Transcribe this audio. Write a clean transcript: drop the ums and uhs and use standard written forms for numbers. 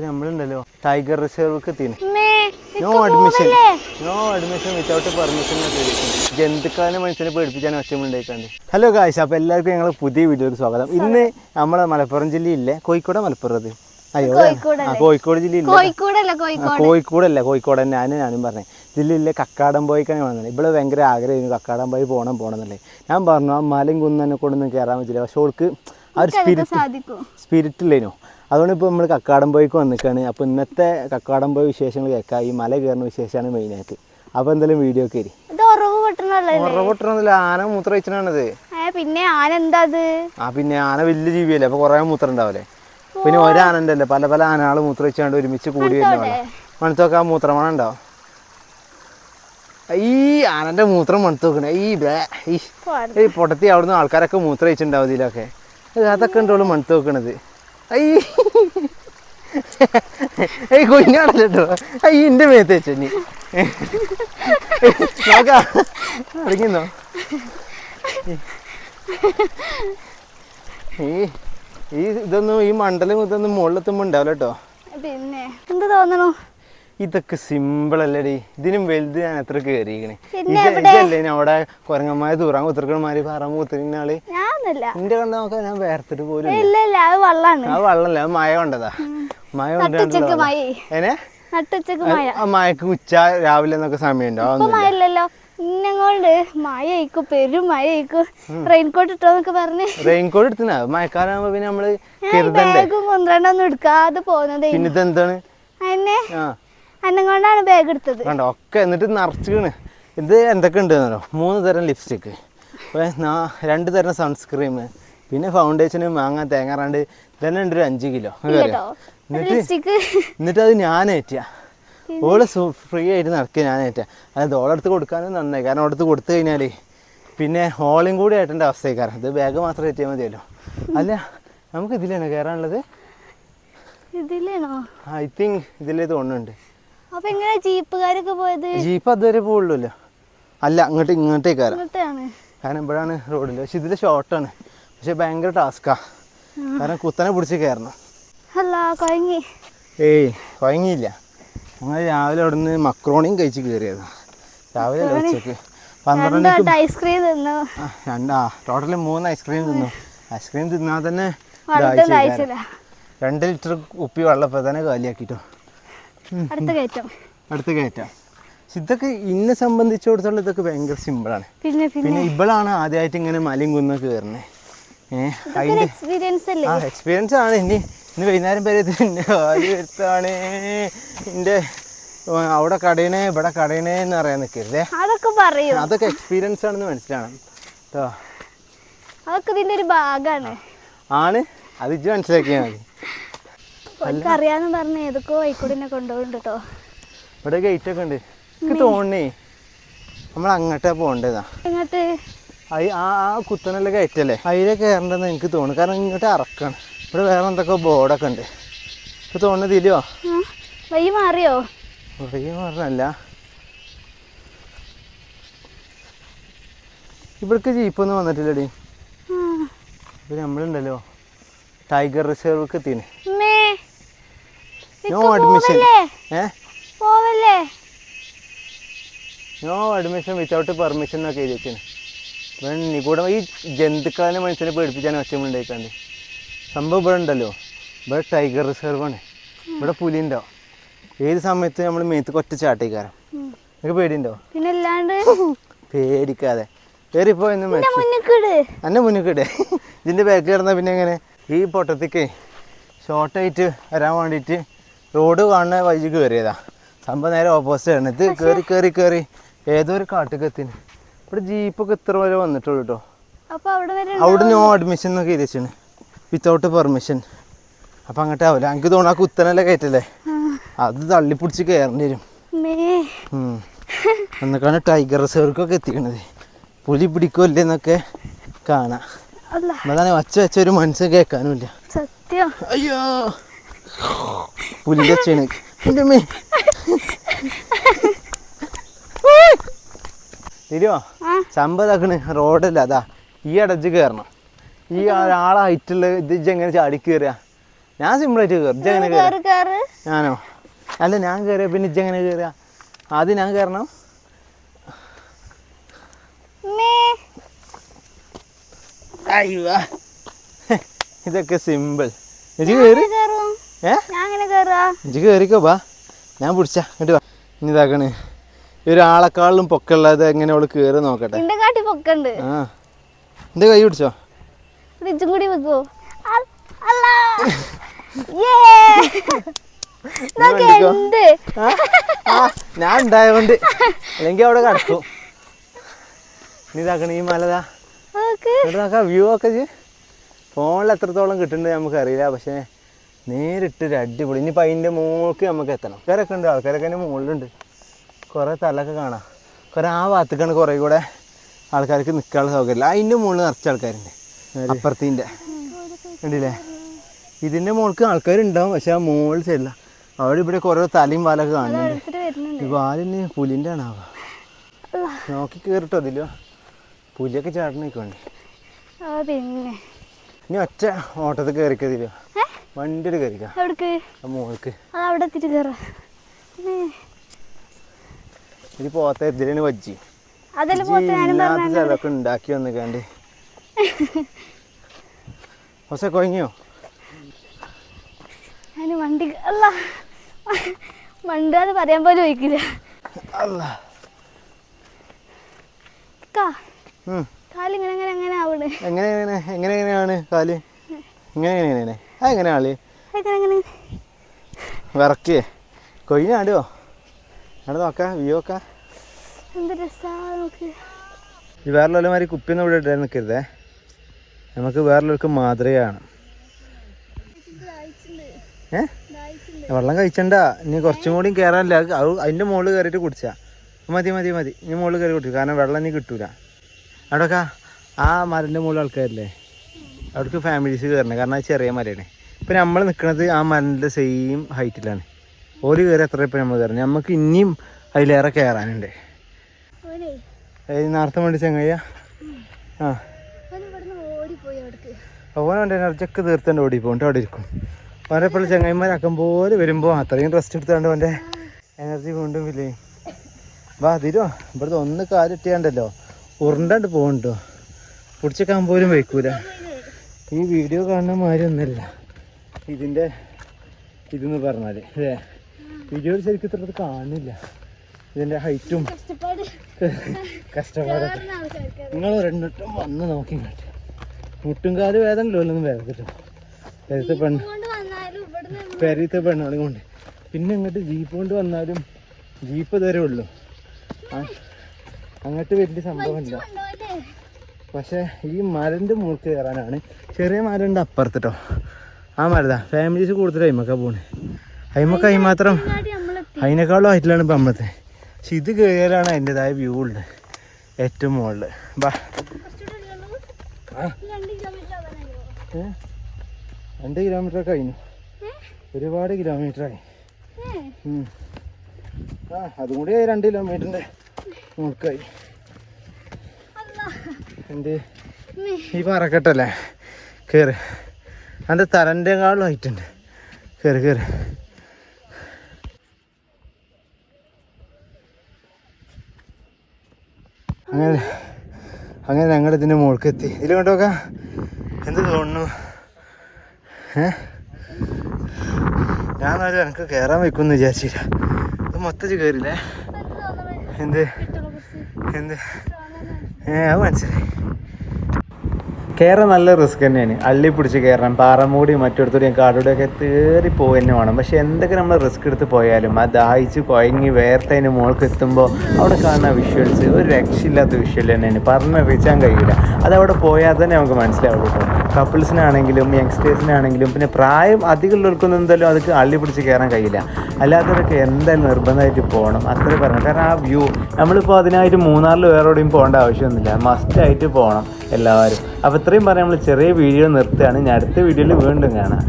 നമ്മളുണ്ടല്ലോ tiger reserve എത്തിന് no admission without permission ജന്തുക്കളെ മനുഷ്യനെ പേടിപ്പിച്ചാണ് ഒച്ചമുണ്ടായിക്കാണ്ട്. ഹലോ ഗായ്സ്, അപ്പോൾ എല്ലാവർക്കും ഞങ്ങൾ പുതിയ വീഡിയോക്ക് സ്വാഗതം. ഇന്ന് നമ്മളെ മലപ്പുറം ജില്ലയിലെ കോഴിക്കോട് തന്നെ ഞാനും പറഞ്ഞത് ജില്ലയിലെ കക്കാടംപോയിക്കാണ് വന്നത്. ഇവിടെ ഭയങ്കര ആഗ്രഹമായിരുന്നു കക്കാടംപോയി പോകണമെന്നല്ലേ. ഞാൻ പറഞ്ഞു ആ മലയും കുന്നനെ കൊണ്ടൊന്നും കയറാൻ പറ്റില്ല, പക്ഷെ അവൾക്ക് ആ ഒരു സ്പിരിറ്റ് ഇല്ലേനോ. അതുകൊണ്ട് ഇപ്പോൾ നമ്മൾ കക്കാടംപോയിക്ക് വന്നിക്കാണ്. അപ്പോൾ ഇന്നത്തെ കക്കാടംപോയി വിശേഷങ്ങൾ കേൾക്കാം. ഈ മല കയറുന്ന വിശേഷമാണ് മെയിനായിട്ട്. അപ്പോൾ എന്തായാലും വീഡിയോ കയറി ഉറവൊട്ടണമെന്നില്ല, ആന മൂത്രം വെച്ചിട്ടാണത്. പിന്നെ ആന എന്താ? പിന്നെ ആന വലിയ ജീവിയല്ലേ, അപ്പോൾ കുറേ മൂത്രം ഉണ്ടാവില്ലേ. പിന്നെ ഒരാനൻ്റെ അല്ലേ, പല പല ആനകൾ മൂത്രം വെച്ചാണ്ട് ഒരുമിച്ച് കൂടി വരുന്ന മണത്തൊക്കെ ആ മൂത്രം മണം ഉണ്ടാവും. ഈ ആനൻ്റെ മൂത്രം മണത്ത് നോക്കണേ. ഈ പൊട്ടത്തി അവിടുന്ന് ആൾക്കാരൊക്കെ മൂത്രം വെച്ചിട്ടുണ്ടാവും ഇതിലൊക്കെ. അതൊക്കെ ഉണ്ടോളൂ മണത്ത് നോക്കണത്. കുഞ്ഞാടല്ലോ എൻ്റെ മേത്ത് വെച്ചോ നീ നോക്കാം അടങ്ങിന്നോ. ഈ ഇതൊന്നും ഈ മണ്ടലും ഇതൊന്നും മുകളിലെത്തുമ്പോൾ ഉണ്ടാവില്ല കേട്ടോ. പിന്നെ എന്ത് തോന്നണു, ഇതൊക്കെ സിമ്പിൾ അല്ലേടി. ഇതിനും വലുത് ഞാൻ എത്ര കയറിയിരിക്കണേ. ഇതല്ലേ അവിടെ കുരങ്ങന്മാര് തൂറാൻ കുത്തിർക്കന്മാര് പറമ്പ് കുത്തിരിക്കണാള് എന്റെ കണ്ട നോക്കാൻ ഞാൻ വേർത്തിട്ട് പോലും. അത് വള്ളല്ല, അത് മഴ കൊണ്ടതാ. മഴ കൊണ്ടോ മഴക്ക് ഉച്ച രാവിലെ എന്നൊക്കെ സമയം ഉണ്ടാവും. റെയിൻകോട്ട് ഇട്ടോന്നൊക്കെ പറഞ്ഞ് റെയിൻകോട്ട് എടുത്തിനാ. മഴക്കാലാകുമ്പോ പിന്നെ നമ്മള് എടുക്കാതെ പോകുന്നത്. പിന്നെ ഇതെന്താണ് അന്നങ്ങോണ്ടാണ് ബാഗ് എടുത്തത് കണ്ടോ ഒക്കെ. എന്നിട്ട് നിറച്ചിക്കണ്. ഇത് എന്തൊക്കെ ഉണ്ടെന്നോ, 3 തരം ലിപ്സ്റ്റിക്ക്, 2 തരം സൺസ്ക്രീം, പിന്നെ ഫൗണ്ടേഷന് മാങ്ങ തേങ്ങാറാണ്ട് തന്നെ ഉണ്ട് ഒരു 5 കിലോ. എന്നിട്ട് അത് ഞാനേറ്റ ഓള് ഫ്രീ ആയിട്ട് നടക്കുക. ഞാനേറ്റ അത് ഓളെടുത്ത് കൊടുക്കാനും നന്നായി. കാരണം ഓളടുത്ത് കൊടുത്തു കഴിഞ്ഞാൽ പിന്നെ ഓളും കൂടി ആയിട്ടെൻ്റെ അവസ്ഥക്കാരം. ഇത് ബാഗ് മാത്രം ഏറ്റിയാൽ മതിയല്ലോ. അല്ല നമുക്ക് ഇതിലാണ് കയറാനുള്ളത്. ഐ തിങ്ക് ഇതിലേ തോന്നുന്നുണ്ട്. അപ്പൊ എങ്ങനെ ജീപ്പുകാരൊക്കെ പോയത്? ജീപ്പ് അതുവരെ പോകുള്ളൂല്ലോ. അല്ല ഇങ്ങോട്ടേക്ക് കയറാം. കാരണം ഇവിടെയാണ് റോഡിൽ. പക്ഷെ ഇതിൽ ഷോർട്ടാണ്, പക്ഷെ ഭയങ്കര ടാസ്കാ. കാരണം കുത്തനെ പിടിച്ച് കയറണം. കുഴങ്ങിയില്ല. ഞങ്ങൾ രാവിലെ അവിടെ നിന്ന് മക്രോണിയും കഴിച്ച് കയറിയതാണ്. രാവിലെ ഉച്ചക്ക് 12 ഐസ്ക്രീം തിന്നു. ടോട്ടല് 3 ഐസ്ക്രീം തിന്നു. ഐസ്ക്രീം തിന്നാൽ തന്നെ 2 ലിറ്റർ കുപ്പി വെള്ളം ഇപ്പോൾ തന്നെ കാലിയാക്കിട്ടോ. അടുത്ത കയറ്റം. ഇതൊക്കെ ഇന്നെ സംബന്ധിച്ചിടത്തോളം ഇതൊക്കെ ഭയങ്കര സിമ്പിളാണ്. പിന്നെ ഇവളാണ് ആദ്യമായിട്ട് ഇങ്ങനെ മലയും കുന്നും കയറുന്നത്. എക്സ്പീരിയൻസ് ആണ്. ഇന്ന് വൈകുന്നേരം വരെ ഇതിൻ്റെ വരുത്താണ്. എൻ്റെ അവിടെ കടയണേ ഇവിടെ കടയണേ എന്ന് പറയാൻ നിൽക്കരുതേ. അതൊക്കെ എക്സ്പീരിയൻസ് ആണെന്ന് മനസ്സിലാണ് കേട്ടോ. അതൊക്കെ ഇതിൻ്റെ ഒരു ഭാഗമാണ്. ആണ് അത് ഇജ്ജ് മനസ്സിലാക്കിയാൽ മതി. അറിയാന്ന് പറഞ്ഞ ഏതൊക്കെ വൈക്കൂടിനെ കൊണ്ടുപോകുന്നുണ്ട് കേട്ടോ. ഇവിടെ ഗേറ്റ് ഒക്കെ ഉണ്ട്. എനിക്ക് തോന്നണേ നമ്മൾ അങ്ങോട്ടാ പോകേണ്ടതാ. ആ കുത്തനുള്ള ഗേറ്റല്ലേ, അതിലെ കയറേണ്ടതെന്ന് എനിക്ക് തോന്നുന്നു. കാരണം ഇങ്ങോട്ട് ഇറക്കാണ്. ഇവിടെ വേറെ എന്തൊക്കെ ബോർഡൊക്കെ ഉണ്ട്. എനിക്ക് തോന്നുന്നത് ഇല്ലയോ വഴി മാറിയോ? വഴി മാറണല്ല, ഇവിടേക്ക് ജീപ്പൊന്നും വന്നിട്ടില്ലടി. ഇപ്പം നമ്മളുണ്ടല്ലോ ടൈഗർ റിസർവ് എത്തിന്. നോ അഡ്മിഷൻ വിത്തൗട്ട് പെർമിഷൻ എന്നൊക്കെ എഴുതി വെച്ചാണ്. ഇവിടെ ഈ ജന്തുക്കളെ മനുഷ്യനെ പേടിപ്പിച്ചാണ് ഒച്ചമുണ്ടായിക്കാണ്ട്. സംഭവം ഇവിടെ ഉണ്ടല്ലോ, ഇവിടെ ടൈഗർ റിസർവാണ്. ഇവിടെ പുലി ഉണ്ടാവും. ഏത് സമയത്ത് നമ്മൾ മേത്ത് കൊറ്റ ചാട്ടിക്കാരം. നിങ്ങൾക്ക് പേടിയുണ്ടോ? പേടിക്കാതെ കയറിപ്പോ എന്നെ മുന്നിക്കിടെ. ഇതിൻ്റെ ബാക്ക് കിടന്നാൽ പിന്നെ എങ്ങനെ? ഈ പൊട്ടത്തേക്ക് ഷോർട്ടായിട്ട് വരാൻ വേണ്ടിയിട്ട് റോഡ് കാണുന്ന വഴി കയറിയതാ. സംഭവം നേരെ ഓപ്പോസിറ്റ് ആണ്. ഇത് കയറി ഏതോ ഒരു കാട്ടിലേക്ക് എത്തിന്. ഇവിടെ ജീപ്പൊക്കെ ഇത്ര വരെ വന്നിട്ടുള്ളൂ കേട്ടോ. അവിടെ നോ അഡ്മിഷൻ എന്നൊക്കെ എഴുതിച്ചാണ്, വിത്തൗട്ട് പെർമിഷൻ. അപ്പം അങ്ങോട്ട് ആവില്ല. എനിക്ക് തോന്നുന്നു ആ കുത്തനല്ലേ കയറ്റല്ലേ, അത് തള്ളിപ്പിടിച്ച് കയറേണ്ടി വരും. എന്നൊക്കെയാണ് ടൈഗർ റിസർവ്ക്കൊക്കെ എത്തിക്കണത്. പുലി പിടിക്കുമല്ലേ എന്നൊക്കെ കാണാം. അതാണ് വെച്ചൊരു മനസ്സ് കേൾക്കാനുമില്ല. അയ്യോ പുലിൻ്റെ ഒച്ചയാണ്. തിരുവോ സംഭവതാക്കണ് റോഡല്ല, അതാ ഈ അടച്ച് കയറണം. ഈ ഒരാളെ ഹൈറ്റുള്ള ഇത് എങ്ങനെ ചാടി കയറുക? ഞാൻ സിമ്പിളായിട്ട് കയറും. ഇജ്ജ് എങ്ങനെ കേറ് കേറ്. ഞാനോ? അല്ല ഞാൻ കയറിയ പിന്നെ ഇജ്ജ് എങ്ങനെ കയറുക? ആദ്യം ഞാൻ കയറണം. അയ്യോ ഇതൊക്കെ സിമ്പിൾ. ഇജ്ജ് കയറി. ഇജ്ജ് കയറിക്കോ ബാ, ഞാൻ പിടിച്ച എന്നിട്ട് ഇനി ഇതാക്കണ്. ഈ ഒരാളെക്കാളിലും പൊക്കമുള്ളത് എങ്ങനെ അവള് കയറി നോക്കട്ടെ. ആ എന്റെ കൈ പിടിച്ചോ. കൂടി വെക്കോ. ഞാൻ ഉണ്ടായതുകൊണ്ട് അല്ലെങ്കിൽ അവിടെ കിടക്കും. ഇനി ഇതാക്കണ ഈ മലതാ നോക്കാം. വ്യൂ ഒക്കെ ഫോണിൽ എത്രത്തോളം കിട്ടുന്നുണ്ട് നമുക്കറിയില്ല. പക്ഷേ നേരിട്ടൊരു അടിപൊളി. ഇനിയിപ്പോൾ അതിൻ്റെ മുകൾക്ക് നമുക്ക് എത്തണം. ആൾക്കാരൊക്കെ ഉണ്ട്, ആൾക്കാരൊക്കെ അതിൻ്റെ മുകളിലുണ്ട്. കുറേ തലൊക്കെ കാണാം. കുറേ ആ ഭാഗത്തേക്കാണ് കുറേ കൂടെ ആൾക്കാർക്ക് നിൽക്കാനുള്ള സൗകര്യമില്ല. അതിൻ്റെ മുകളിൽ നിറച്ച ആൾക്കാരുണ്ട്. അപ്പുറത്തിൻ്റെ ഉണ്ടല്ലേ. ഇതിൻ്റെ മുകൾക്ക് ആൾക്കാരുണ്ടാവും, പക്ഷെ ആ മുകളിൽ ചെല്ല. അവിടെ ഇവിടെ കുറേ തലയും പാലൊക്കെ കാണുന്നുണ്ട്. ഈ പാലിന് പുലിൻ്റെ ആണാവാ. നോക്കി കയറിട്ടോ അതിലോ. പുലിയൊക്കെ ചാടണേക്കുണ്ട്. പിന്നെ ഇനി ഒറ്റ ഓട്ടത്തിൽ കയറിക്കതിലോ. വണ്ടിയിൽ കയറിക്കാം മോൾക്ക്. ഇത് പോത്ത ഇതിലാണ് വജ്ജി ഇല്ലാത്ത സ്ഥലമൊക്കെ ഉണ്ടാക്കി വന്നിക്കാണ്ട്. പക്ഷെ കൊഴങ്ങിയോ? വണ്ടി വണ്ടി പറയാൻ പോലും ചോദിക്കില്ല. എങ്ങനെയാണ് കാല്? എങ്ങനെയാണ് അതെങ്ങനെ ആള് വിറക്കേ കൊയ്യാണ്ടോ? അവിടെ നോക്കാം, വ്യൂ നോക്കാം. ഈ വേറെല്ലാമാതിരി കുപ്പിയൊന്നും ഇവിടെ ഇടാൻ നിൽക്കരുതേ. നമുക്ക് വേറെല്ലാവർക്കും മാതൃകയാണ്. വെള്ളം കഴിച്ചണ്ട. ഇനി കുറച്ചും കൂടി കയറാനില്ല. അതിൻ്റെ മുകളിൽ കയറിയിട്ട് കുടിച്ചാ മതി. ഇനി മുകളിൽ കയറി കുടിച്ചു. കാരണം വെള്ളം ഇനി കിട്ടൂല. അവിടെയൊക്കെ ആ മരൻ്റെ മുകളിൽ ആൾക്കാരില്ലേ, അവിടേക്ക് ഫാമിലീസ് കയറണേ. കാരണം അത് ചെറിയ മലയാണ്. ഇപ്പം നമ്മൾ നിൽക്കുന്നത് ആ മരൻ്റെ സെയിം ഹൈറ്റിലാണ്. ഒരു കയറി എത്ര ഇപ്പം നമ്മൾ കയറുന്നത്. നമുക്ക് ഇനിയും അതിലേറെ കയറാനുണ്ട്. നേരത്തെ വേണ്ടി ചങ്ങയ്യ ഓനുണ്ട് എനർജിയൊക്കെ തീർത്തുണ്ട് ഓടിപ്പോണ്ട് അവിടെ ഇരിക്കും. അവൻ്റെ ഇപ്പോൾ ചങ്ങായിമാരാക്കും പോലെ വരുമ്പോൾ അത്രയും റെസ്റ്റ് എടുത്താണ്ട് അവൻ്റെ എനർജി കൊണ്ടും ഇല്ലേ. വാ അതിരോ ഇവിടുത്തെ ഒന്ന് കാലിട്ടിയാണ്ടല്ലോ ഉരുണ്ടാണ്ട് പോകണ്ടോ. പിടിച്ചേക്കാൻ പോലും വയ്ക്കൂല. ഈ വീഡിയോ കാണുന്ന മാതിരി ഒന്നല്ല ഇതിൻ്റെ ഇതെന്ന് പറഞ്ഞാൽ അല്ലേ. വീഡിയോയിൽ ശരിക്കും ഇത്രത് കാണില്ല. ഇതിൻ്റെ ഹൈറ്റും കഷ്ടപ്പാടൊക്കെ നിങ്ങൾ രണ്ടിട്ടും വന്ന് നോക്കി കേട്ടെ. മുട്ടും കാല് വേദനല്ലോ ഒന്നും വേദത്തിട്ടോ. പെരത്തെ പെണ്ണുകളെ കൊണ്ട് പിന്നെ ഇങ്ങോട്ട് ജീപ്പ് കൊണ്ട് വന്നാലും ജീപ്പ് ഇതുവരെ ഉള്ളു. അങ്ങോട്ട് വലിയ സംഭവമില്ല. പക്ഷേ ഈ മരൻ്റെ മുകളിൽ കയറാനാണ്. ചെറിയ മരണ്ട് അപ്പുറത്തിട്ടോ. ആ മരതാ ഫാമിലീസ് കൂടുതൽ അയിമക്ക പോണ്. അയിമക്ക മാത്രം അതിനേക്കാളും ഹൈറ്റിലാണ് ഇപ്പം നമ്മളത്തെ. പക്ഷെ ഇത് കയറിയാലാണ് അതിൻ്റെതായ വ്യൂ ഉള്ളത് ഏറ്റവും മുകളിൽ. ബാ 2 കിലോമീറ്ററൊക്കെ കഴിഞ്ഞു. ഒരുപാട് കിലോമീറ്ററായി. അതും കൂടി 2 കിലോമീറ്ററിൻ്റെ മുകളിലായി. എന്ത് ഈ പറക്കട്ടല്ലേ കയറി. അതിൻ്റെ തലൻ്റെക്കാളും ഹൈറ്റുണ്ട്. കയറി അങ്ങനെ ഞങ്ങൾ ഇതിൻ്റെ മുകളിലേക്ക് എത്തി. ഇതിൽ കൊണ്ടുപോക്കാം. എന്ത് തോന്നുന്നു? ഞാനാലും എനിക്ക് കയറാൻ വയ്ക്കുമെന്ന് വിചാരിച്ചില്ല. ഇത് മൊത്തത്തിൽ കയറില്ലേ. എന്ത് അത് മനസ്സിലായി. കയറാൻ നല്ല റിസ്ക് തന്നെയാണ്. അള്ളി പിടിച്ച് കയറണം. പാറമൂടി മറ്റിടത്തൂടെയും കാടൂടെയൊക്കെ കയറി പോവുക തന്നെ വേണം. പക്ഷെ എന്തൊക്കെ നമ്മൾ റിസ്ക് എടുത്ത് പോയാലും ആ ദാഹിച്ച് കുഴങ്ങി വേർത്തതിന് മുകൾക്ക് എത്തുമ്പോൾ അവിടെ കാണുന്ന വിഷ്വൽസ് ഒരു രക്ഷയില്ലാത്ത വിഷ്വൽ തന്നെയാണ്. പറഞ്ഞറിയിച്ചാൻ കഴിയില്ല. അതവിടെ പോയാൽ തന്നെ നമുക്ക് മനസ്സിലാവുള്ളൂ കേട്ടോ. കപ്പിൾസിനാണെങ്കിലും യങ്സ്റ്റേഴ്സിനാണെങ്കിലും പിന്നെ പ്രായം അധികമുള്ളവർക്കൊന്നും എന്തായാലും അതൊക്കെ അള്ളി പിടിച്ച് കയറാൻ കഴിയില്ല. അല്ലാത്തവരൊക്കെ എന്തായാലും നിർബന്ധമായിട്ട് പോകണം. അത്രേ പറഞ്ഞു. കാരണം ആ വ്യൂ നമ്മളിപ്പോൾ അതിനായിട്ട് മൂന്നാറിൽ വേറെ എവിടെയും പോകേണ്ട ആവശ്യമൊന്നുമില്ല. മസ്റ്റായിട്ട് പോകണം എല്ലാവരും. അപ്പോൾ ഇത്രയും പറയാം. നമ്മൾ ചെറിയ വീഡിയോ നിർത്തുകയാണ്. ഇനി അടുത്ത വീഡിയോയിൽ വീണ്ടും കാണാം.